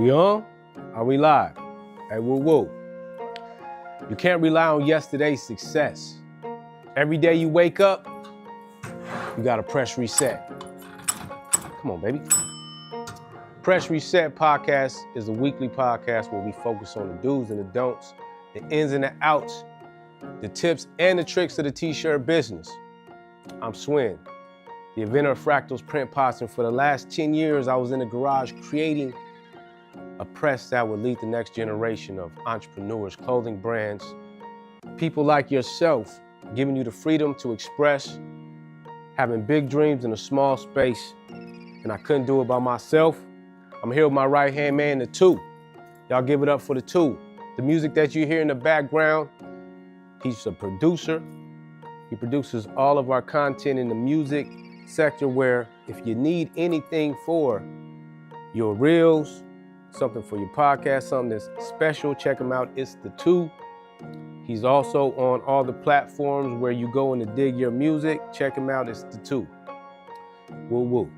We on? Are we live? Hey, woo woo. You can't rely on yesterday's success. Every day you wake up, you gotta press reset. Come on, baby. Press Reset Podcast is a weekly podcast where we focus on the do's and the don'ts, the ins and the outs, the tips and the tricks of the t-shirt business. I'm Swin, the inventor of Fractals print pots, and for the last 10 years, I was in the garage creating a press that would lead the next generation of entrepreneurs, clothing brands, people like yourself, giving you the freedom to express, having big dreams in a small space, and I couldn't do it by myself. I'm here with my right-hand man, the two. Y'all give it up for the two. The music that you hear in the background, he's a producer. He produces all of our content in the music sector, where if you need anything for your reels, something for your podcast, something that's special, check him out. It's the two. He's also on all the platforms where you go in to dig your music. Check him out. It's the two. Woo woo.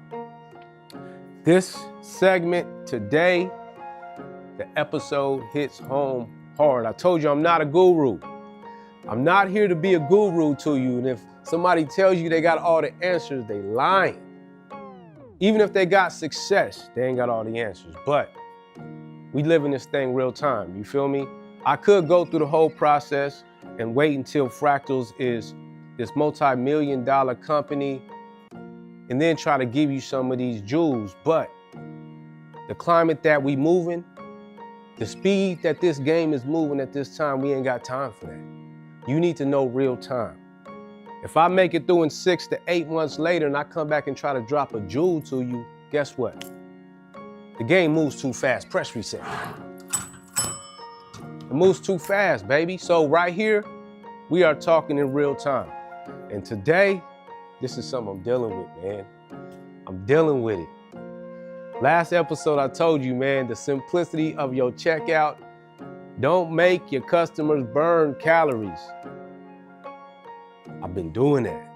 This segment today, the episode hits home hard. I told you I'm not a guru. I'm not here to be a guru to you. And if somebody tells you they got all the answers, they lying. Even if they got success, they ain't got all the answers. But we live in this thing real time, you feel me? I could go through the whole process and wait until Fractals is this multi-million-dollar company and then try to give you some of these jewels. But the climate that we moving, the speed that this game is moving at this time, we ain't got time for that. You need to know real time. If I make it through in 6 to 8 months later and I come back and try to drop a jewel to you, guess what? The game moves too fast. Press reset. It moves too fast, baby. So right here, we are talking in real time. And today, this is something I'm dealing with, man. I'm dealing with it. Last episode, I told you, man, the simplicity of your checkout. Don't make your customers burn calories. I've been doing that.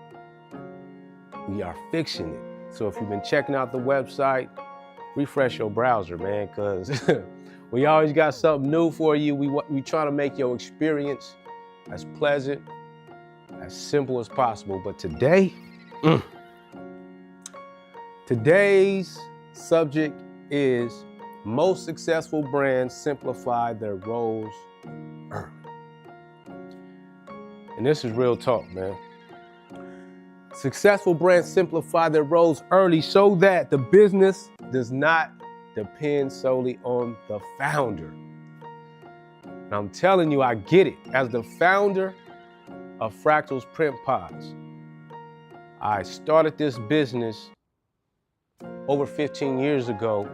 We are fixing it. So if you've been checking out the website, refresh your browser, man, because we always got something new for you. We try to make your experience as pleasant, as simple as possible. But today, today's subject is most successful brands simplify their roles early. And this is real talk, man. Successful brands simplify their roles early so that the business does not depend solely on the founder. And I'm telling you, I get it. As the founder of Fractals Print Pods, I started this business over 15 years ago,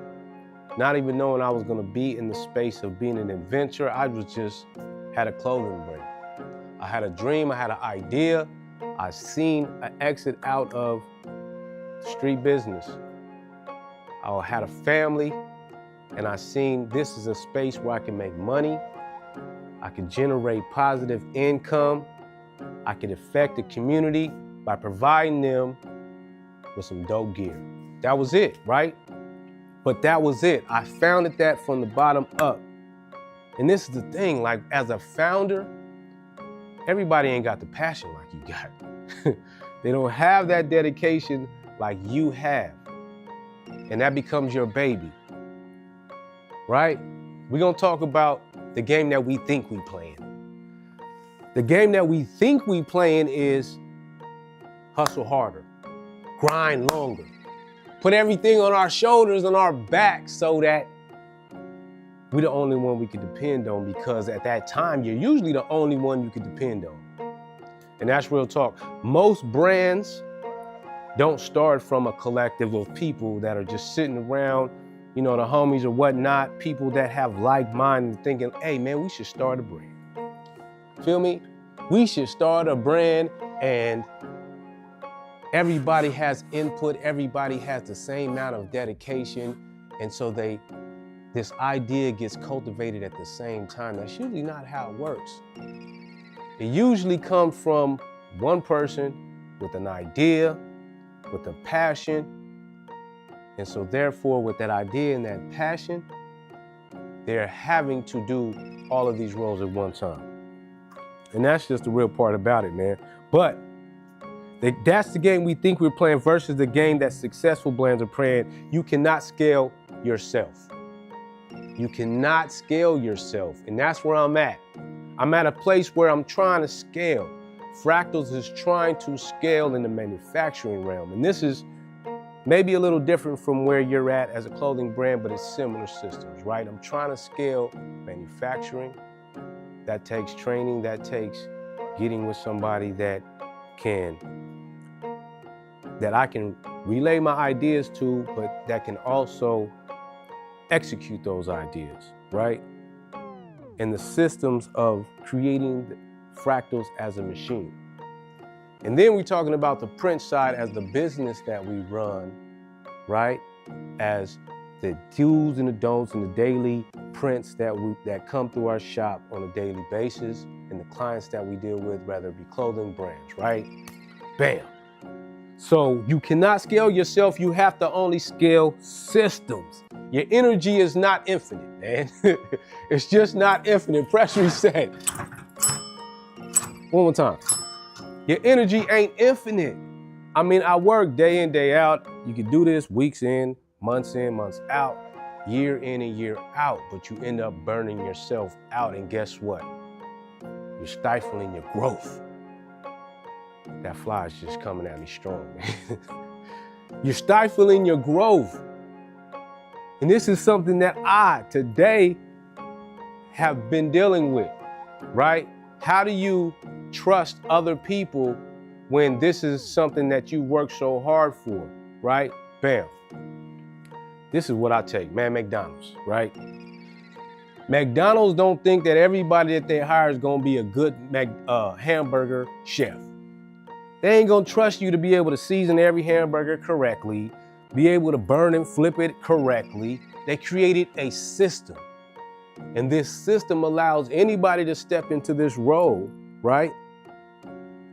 not even knowing I was gonna be in the space of being an inventor. I was just had a clothing brand. I had a dream, I had an idea. I seen an exit out of street business. I had a family, and I seen this is a space where I can make money. I can generate positive income. I can affect the community by providing them with some dope gear. That was it, right? But that was it. I founded that from the bottom up. And this is the thing, like as a founder, everybody ain't got the passion like you got. They don't have that dedication like you have. And that becomes your baby, right? We're gonna talk about the game that we think we playing. The game that we think we playing is hustle harder, grind longer, put everything on our shoulders, on our backs, so that we're the only one we can depend on, because at that time, you're usually the only one you can depend on. And that's real talk. Most brands don't start from a collective of people that are just sitting around, you know, the homies or whatnot, people that have like mind thinking, hey man, we should start a brand. Feel me? We should start a brand, and everybody has input, everybody has the same amount of dedication, and so this idea gets cultivated at the same time. That's usually not how it works. It usually comes from one person with an idea, with a passion, and so therefore with that idea and that passion, They're having to do all of these roles at one time. And that's just the real part about it, man. But that's the game we think we're playing versus the game that successful brands are playing. You cannot scale yourself. You cannot scale yourself. And that's where I'm at. I'm at a place where I'm trying to scale. Fractals is trying to scale in the manufacturing realm. And this is maybe a little different from where you're at as a clothing brand, but it's similar systems, right? I'm trying to scale manufacturing. That takes training, that takes getting with somebody that I can relay my ideas to, but that can also execute those ideas, right? And the systems of creating fractals as a machine. And then we're talking about the print side as the business that we run, right? As the do's and the don'ts and the daily prints that come through our shop on a daily basis and the clients that we deal with, whether it be clothing brands, right? Bam. So you cannot scale yourself, you have to only scale systems. Your energy is not infinite, man. It's just not infinite. Press reset. One more time. Your energy ain't infinite. I mean, I work day in, day out. You can do this weeks in, months out, year in and year out, but you end up burning yourself out. And guess what? You're stifling your growth. That fly is just coming at me strong, man. You're stifling your growth. And this is something that I, today, have been dealing with, right? How do you trust other people when this is something that you work so hard for, right? Bam. This is what I take, man, McDonald's, right? McDonald's don't think that everybody that they hire is gonna be a good hamburger chef. They ain't gonna trust you to be able to season every hamburger correctly, be able to burn and flip it correctly. They created a system. And this system allows anybody to step into this role, right?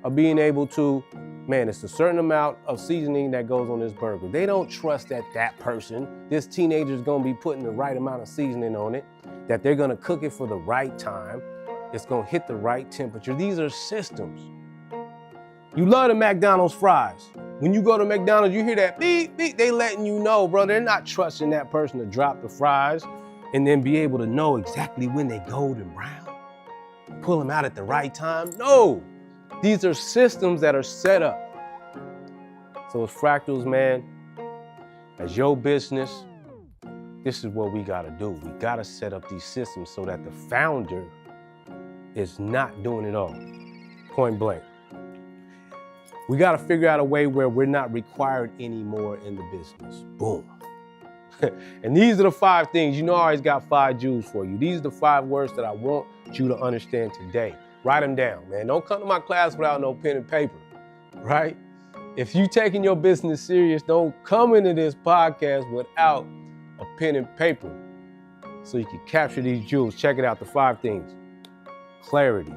Of being able to, man, it's a certain amount of seasoning that goes on this burger. They don't trust that person, this teenager is gonna be putting the right amount of seasoning on it, that they're gonna cook it for the right time, it's gonna hit the right temperature. These are systems. You love the McDonald's fries. When you go to McDonald's, you hear that beep, beep, they letting you know, bro, they're not trusting that person to drop the fries and then be able to know exactly when they golden brown, pull them out at the right time. No, these are systems that are set up. So as Fractals, man, as your business, this is what we gotta do. We gotta set up these systems so that the founder is not doing it all, point blank. We gotta figure out a way where we're not required anymore in the business. Boom. And these are the 5 things. You know I always got 5 jewels for you. These are the 5 words that I want you to understand today. Write them down, man. Don't come to my class without no pen and paper, right? If you taking your business serious, don't come into this podcast without a pen and paper so you can capture these jewels. Check it out, the 5 things. Clarity,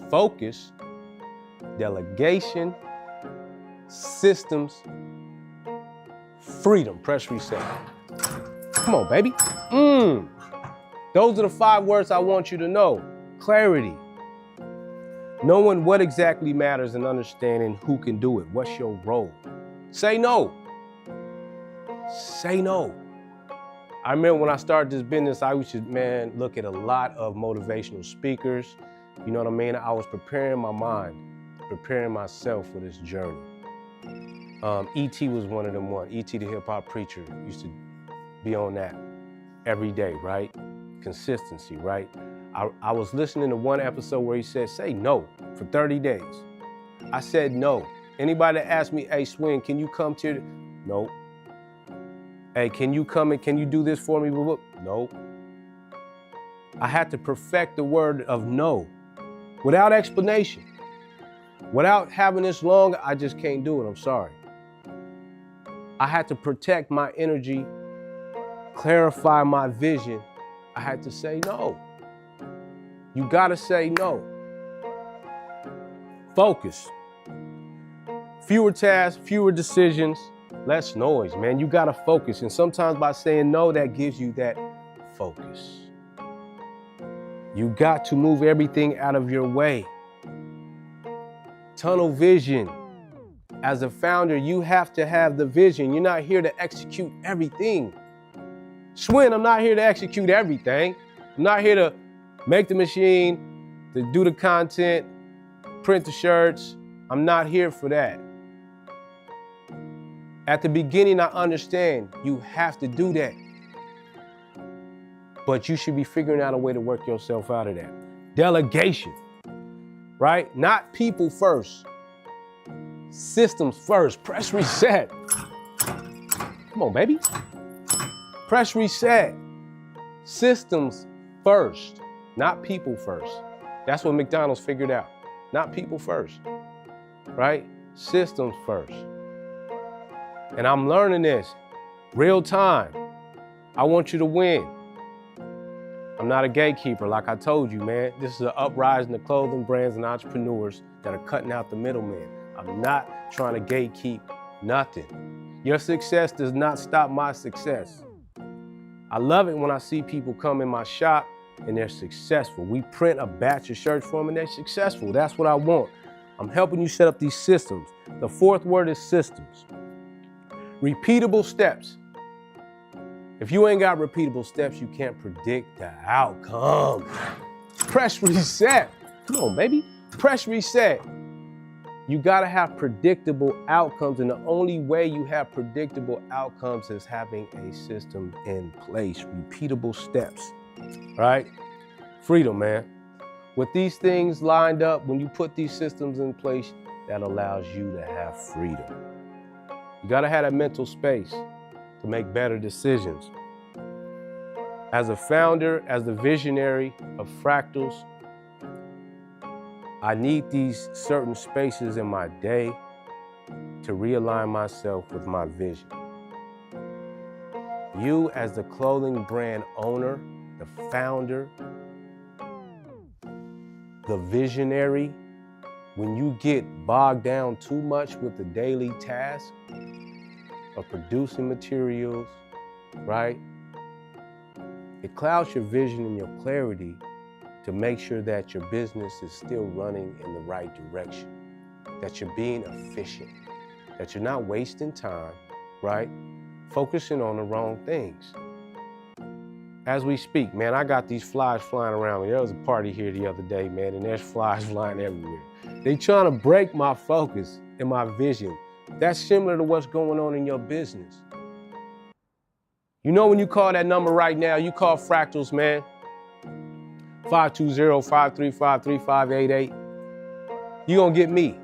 focus, delegation, systems, freedom. Press reset. Come on, baby. Those are the 5 words I want you to know. Clarity. Knowing what exactly matters and understanding who can do it. What's your role? Say no. Say no. I remember when I started this business, I used to, man, look at a lot of motivational speakers. You know what I mean? I was preparing my mind, preparing myself for this journey. E.T. was one of them ones. E.T. the hip hop preacher used to be on that every day, right? Consistency, right? I was listening to one episode where he said, say no for 30 days. I said no. Anybody that asked me, hey, Swin, can you come to? Nope. Hey, can you come and can you do this for me? Nope. I had to perfect the word of no without explanation. Without having this long, I just can't do it, I'm sorry. I had to protect my energy, clarify my vision. I had to say no. You gotta say no. Focus. Fewer tasks, fewer decisions, less noise, man. You gotta focus. And sometimes by saying no, that gives you that focus. You got to move everything out of your way. Tunnel vision. As a founder, you have to have the vision. You're not here to execute everything. Swin, I'm not here to execute everything. I'm not here to make the machine, to do the content, print the shirts. I'm not here for that. At the beginning, I understand you have to do that. But you should be figuring out a way to work yourself out of that. Delegation, right? Not people first. Systems first. Press reset. Come on, baby. Press reset. Systems first, not people first. That's what McDonald's figured out. Not people first, right? Systems first. And I'm learning this real time. I want you to win. I'm not a gatekeeper, like I told you, man. This is an uprising of clothing brands and entrepreneurs that are cutting out the middleman. I'm not trying to gatekeep nothing. Your success does not stop my success. I love it when I see people come in my shop and they're successful. We print a batch of shirts for them and they're successful. That's what I want. I'm helping you set up these systems. The fourth word is systems. Repeatable steps. If you ain't got repeatable steps, you can't predict the outcome. Press reset. Come on, baby. Press reset. You gotta have predictable outcomes, and the only way you have predictable outcomes is having a system in place. Repeatable steps, right? Freedom, man. With these things lined up, when you put these systems in place, that allows you to have freedom. You gotta have that mental space to make better decisions. As a founder, as the visionary of Fractals, I need these certain spaces in my day to realign myself with my vision. You as the clothing brand owner, the founder, the visionary, when you get bogged down too much with the daily task of producing materials, right? It clouds your vision and your clarity to make sure that your business is still running in the right direction, that you're being efficient, that you're not wasting time, right? Focusing on the wrong things. As we speak, man, I got these flies flying around me. There was a party here the other day, man, and there's flies flying everywhere. They trying to break my focus and my vision. That's similar to what's going on in your business. You know when you call that number right now, you call Fractals, man, 520-535-3588. You're gonna get me.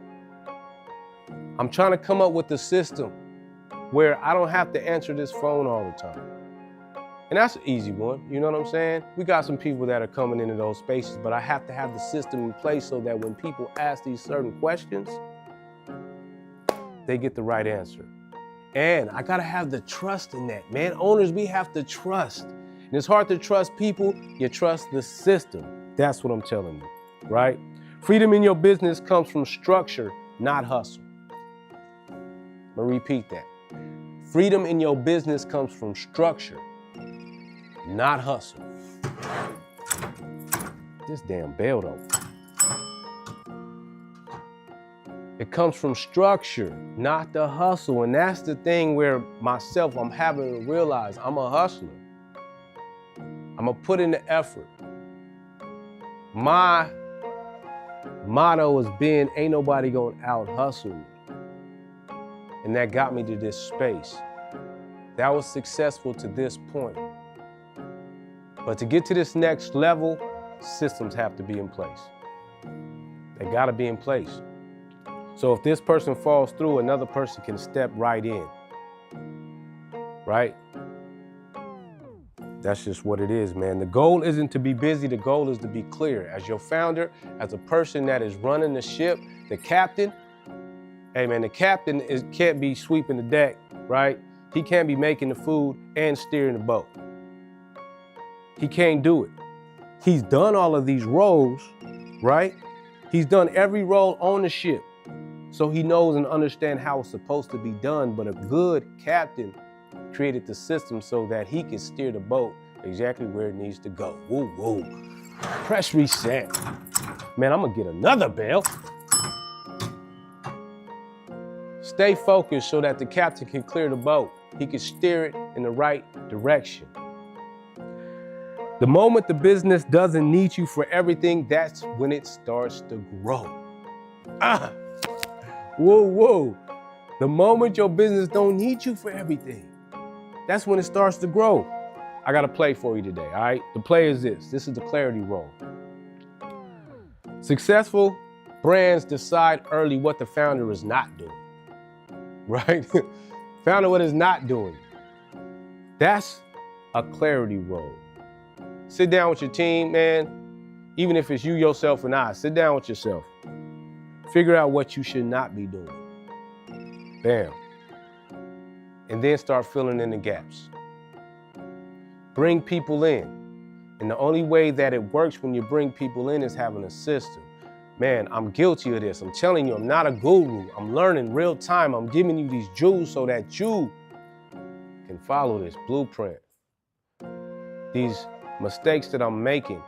I'm trying to come up with a system where I don't have to answer this phone all the time. And that's an easy one, you know what I'm saying? We got some people that are coming into those spaces, but I have to have the system in place so that when people ask these certain questions, they get the right answer. And I gotta have the trust in that, man. Owners, we have to trust. And it's hard to trust people, you trust the system. That's what I'm telling you, right? Freedom in your business comes from structure, not hustle. I'm gonna repeat that. Freedom in your business comes from structure, not hustle. This damn bell though. It comes from structure, not the hustle. And that's the thing where myself, I'm having to realize I'm a hustler. I'm gonna put in the effort. My motto has been, ain't nobody gonna out hustle me. And that got me to this space. That was successful to this point. But to get to this next level, systems have to be in place. They gotta be in place. So if this person falls through, another person can step right in, right? That's just what it is, man. The goal isn't to be busy, the goal is to be clear. As your founder, as a person that is running the ship, the captain, hey man, the captain can't be sweeping the deck, right? He can't be making the food and steering the boat. He can't do it. He's done all of these roles, right? He's done every role on the ship. So he knows and understands how it's supposed to be done, but a good captain created the system so that he could steer the boat exactly where it needs to go. Woo, woo. Press reset. Man, I'm gonna get another bell. Stay focused so that the captain can clear the boat. He can steer it in the right direction. The moment the business doesn't need you for everything, that's when it starts to grow. Whoa, whoa. The moment your business don't need you for everything, that's when it starts to grow. I got a play for you today, all right? The play is this. This is the clarity roll. Successful brands decide early what the founder is not doing, right? Founder what is not doing. That's a clarity roll. Sit down with your team, man. Even if it's you, yourself, and I, sit down with yourself. Figure out what you should not be doing. Bam. And then start filling in the gaps. Bring people in. And the only way that it works when you bring people in is having a system. Man, I'm guilty of this. I'm telling you, I'm not a guru. I'm learning real time. I'm giving you these jewels so that you can follow this blueprint. These mistakes that I'm making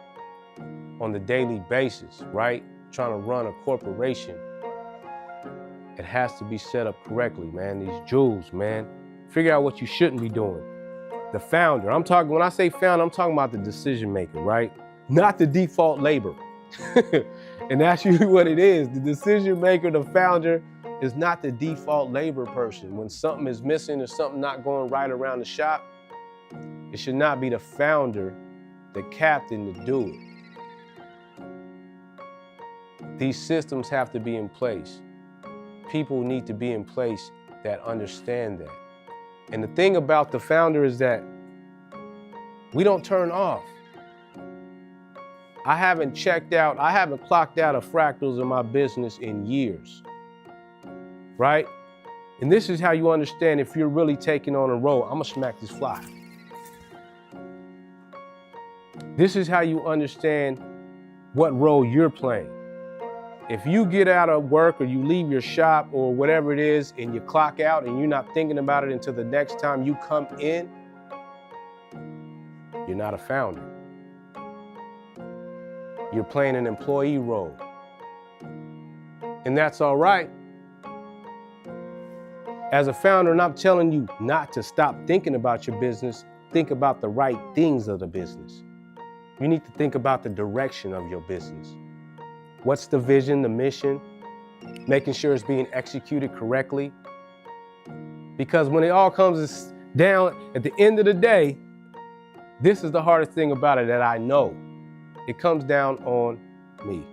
on the daily basis, right? Trying to run a corporation. It has to be set up correctly, man. These jewels, man. Figure out what you shouldn't be doing. The founder, when I say founder, I'm talking about the decision maker, right? Not the default labor. And that's usually what it is. The decision maker, the founder, is not the default labor person. When something is missing or something not going right around the shop, it should not be the founder, the captain to do it. These systems have to be in place. People need to be in place that understand that. And the thing about the founder is that we don't turn off. I haven't clocked out of fractals in my business in years, right? And this is how you understand if you're really taking on a role. I'm gonna smack this fly. This is how you understand what role you're playing. If you get out of work or you leave your shop or whatever it is and you clock out and you're not thinking about it until the next time you come in, you're not a founder. You're playing an employee role. And that's all right. As a founder, and I'm telling you not to stop thinking about your business, think about the right things of the business. You need to think about the direction of your business. What's the vision, the mission? Making sure it's being executed correctly. Because when it all comes down at the end of the day, this is the hardest thing about it that I know. It comes down on me,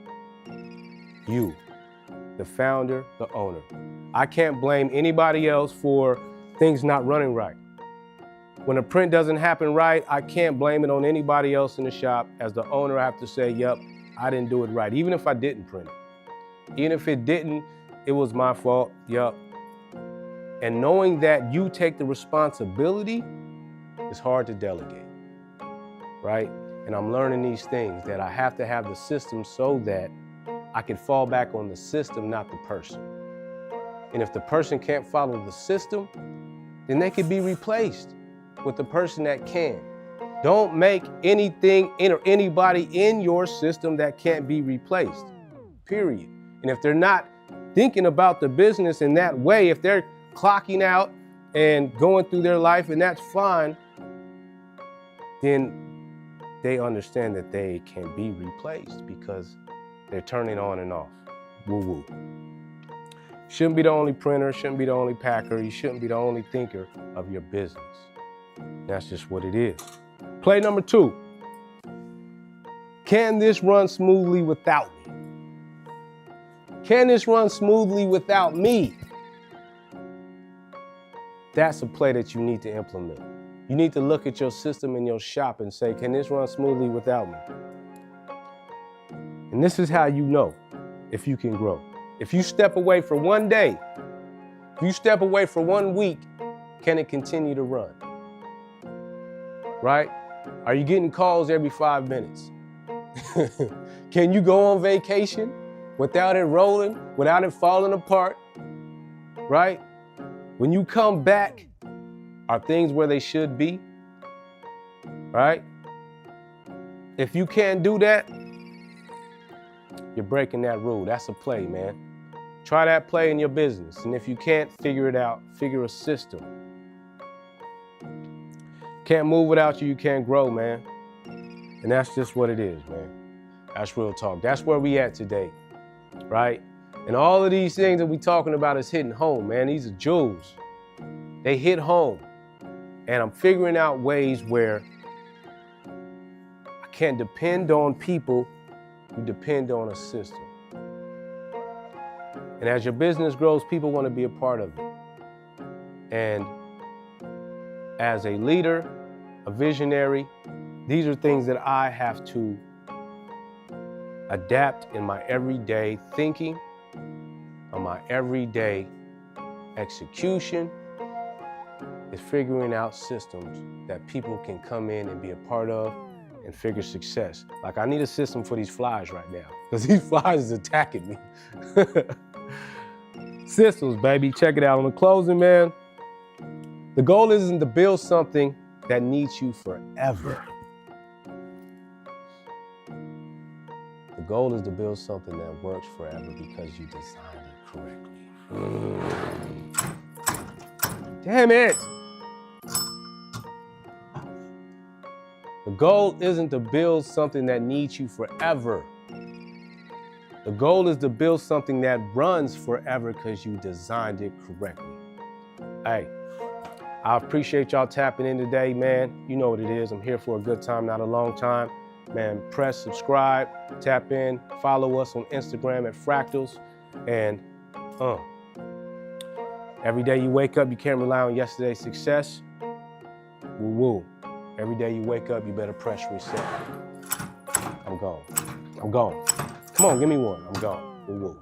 you, the founder, the owner. I can't blame anybody else for things not running right. When a print doesn't happen right, I can't blame it on anybody else in the shop. As the owner, I have to say, yep, I didn't do it right, even if I didn't print it. Even if it didn't, it was my fault, yep. And knowing that you take the responsibility is hard to delegate, right? And I'm learning these things, that I have to have the system so that I can fall back on the system, not the person. And if the person can't follow the system, then they could be replaced with the person that can. Don't make anything or anybody in your system that can't be replaced, period. And if they're not thinking about the business in that way, if they're clocking out and going through their life and that's fine, then they understand that they can be replaced because they're turning on and off. Woo-woo. Shouldn't be the only printer, shouldn't be the only packer, you shouldn't be the only thinker of your business. That's just what it is. Play number 2. Can this run smoothly without me? Can this run smoothly without me? That's a play that you need to implement. You need to look at your system in your shop and say, can this run smoothly without me? And this is how you know if you can grow. If you step away for one day, if you step away for 1 week, can it continue to run? Right? Are you getting calls every 5 minutes? Can you go on vacation without it rolling, without it falling apart? Right? When you come back, are things where they should be? Right? If you can't do that, you're breaking that rule. That's a play, man. Try that play in your business. And if you can't figure it out, figure a system. Can't move without you, you can't grow, man. And that's just what it is, man. That's real talk. That's where we at today, right? And all of these things that we talking about is hitting home, man. These are jewels. They hit home. And I'm figuring out ways where I can't depend on people, you depend on a system. And as your business grows, people want to be a part of it. And as a leader, a visionary, these are things that I have to adapt in my everyday thinking, on my everyday execution, is figuring out systems that people can come in and be a part of and figure success. Like, I need a system for these flies right now, because these flies is attacking me. Systems, baby, check it out. On the closing, man, the goal isn't to build something that needs you forever. The goal is to build something that works forever because you designed it correctly. Damn it! The goal isn't to build something that needs you forever. The goal is to build something that runs forever because you designed it correctly. Hey, I appreciate y'all tapping in today, man. You know what it is. I'm here for a good time, not a long time. Man, press subscribe, tap in, follow us on Instagram at Fractals. And every day you wake up, you can't rely on yesterday's success. Woo-woo. Every day you wake up, you better press reset. I'm gone. I'm gone. Come on, give me one. I'm gone. Woo-woo.